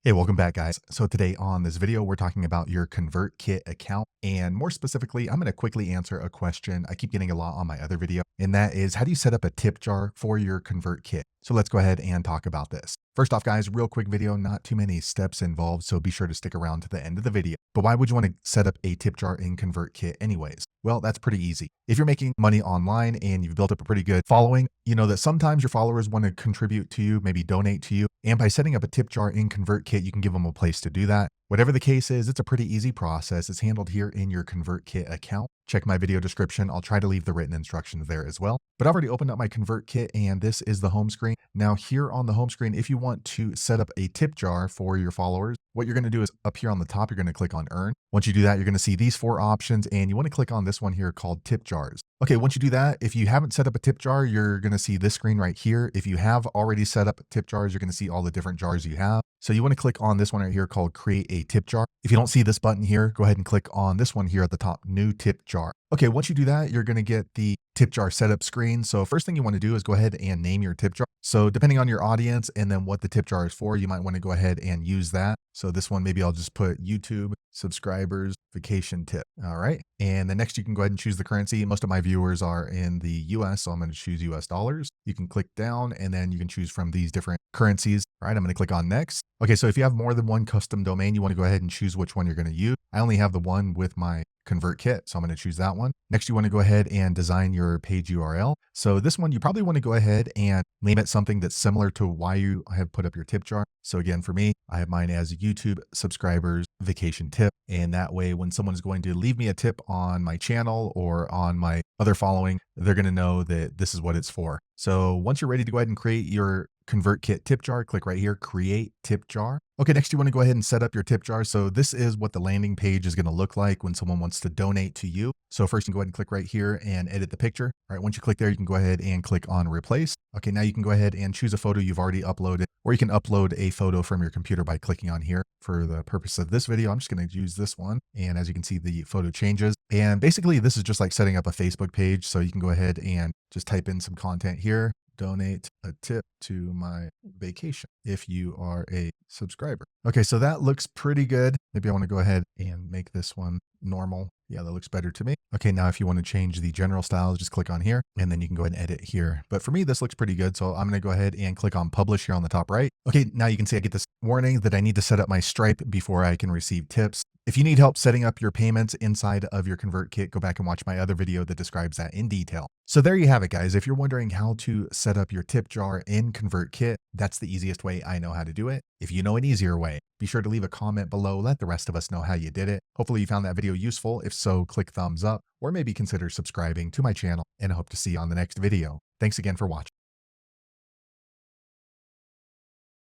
Hey, welcome back, guys. So today on this video, we're talking about your ConvertKit account. And more specifically, I'm going to quickly answer a question I keep getting a lot on my other video. And that is, how do you set up a tip jar for your ConvertKit? So let's go ahead and talk about this. First off, guys, real quick video, not too many steps involved, so be sure to stick around to the end of the video. But why would you want to set up a tip jar in ConvertKit anyways? Well, that's pretty easy. If you're making money online and you've built up a pretty good following, you know that sometimes your followers want to contribute to you, maybe donate to you. And by setting up a tip jar in ConvertKit, you can give them a place to do that. Whatever the case is, it's a pretty easy process. It's handled here in your ConvertKit account. Check my video description. I'll try to leave the written instructions there as well. But I've already opened up my ConvertKit and this is the home screen. Now here on the home screen, if you want to set up a tip jar for your followers, what you're going to do is up here on the top, you're going to click on Earn. Once you do that, you're going to see these four options and you want to click on this one here called Tip Jars. Okay, once you do that, if you haven't set up a tip jar, you're going to see this screen right here. If you have already set up tip jars, you're going to see all the different jars you have. So you want to click on this one right here called Create a Tip Jar. If you don't see this button here, go ahead and click on this one here at the top, New Tip Jar. Okay, once you do that, you're going to get the tip jar setup screen. So first thing you want to do is go ahead and name your tip jar. So depending on your audience and then what the tip jar is for, you might want to go ahead and use that. So this one, maybe I'll just put YouTube subscribers vacation tip. All right. And then next you can go ahead and choose the currency. Most of my viewers are in the US, so I'm going to choose US dollars. You can click down and then you can choose from these different currencies. All right, I'm going to click on next. Okay, so if you have more than one custom domain, you want to go ahead and choose which one you're going to use. I only have the one with my ConvertKit, so I'm going to choose that one. Next, you want to go ahead and design your page URL. So this one, you probably want to go ahead and name it something that's similar to why you have put up your tip jar. So again, for me, I have mine as YouTube subscribers vacation tip. And that way, when someone is going to leave me a tip on my channel or on my other following, they're going to know that this is what it's for. So once you're ready to go ahead and create your ConvertKit tip jar, click right here, create tip jar. Okay, next you want to go ahead and set up your tip jar. So this is what the landing page is going to look like when someone wants to donate to you. So first you can go ahead and click right here and edit the picture. All right, once you click there, you can go ahead and click on replace. Okay, now you can go ahead and choose a photo you've already uploaded, or you can upload a photo from your computer by clicking on here. For the purpose of this video, I'm just going to use this one. And as you can see, the photo changes. And basically this is just like setting up a Facebook page. So you can go ahead and just type in some content here. Donate a tip to my vacation if you are a subscriber. Okay, so that looks pretty good. Maybe I want to go ahead and make this one normal. Yeah, that looks better to me. Okay, now if you want to change the general styles, just click on here and then you can go ahead and edit here. But for me, this looks pretty good. So I'm going to go ahead and click on publish here on the top right. Okay, now you can see I get this warning that I need to set up my Stripe before I can receive tips. If you need help setting up your payments inside of your ConvertKit, go back and watch my other video that describes that in detail. So there you have it, guys. If you're wondering how to set up your tip jar in ConvertKit, that's the easiest way I know how to do it. If you know an easier way, be sure to leave a comment below. Let the rest of us know how you did it. Hopefully you found that video useful. If so, click thumbs up or maybe consider subscribing to my channel, and I hope to see you on the next video. Thanks again for watching.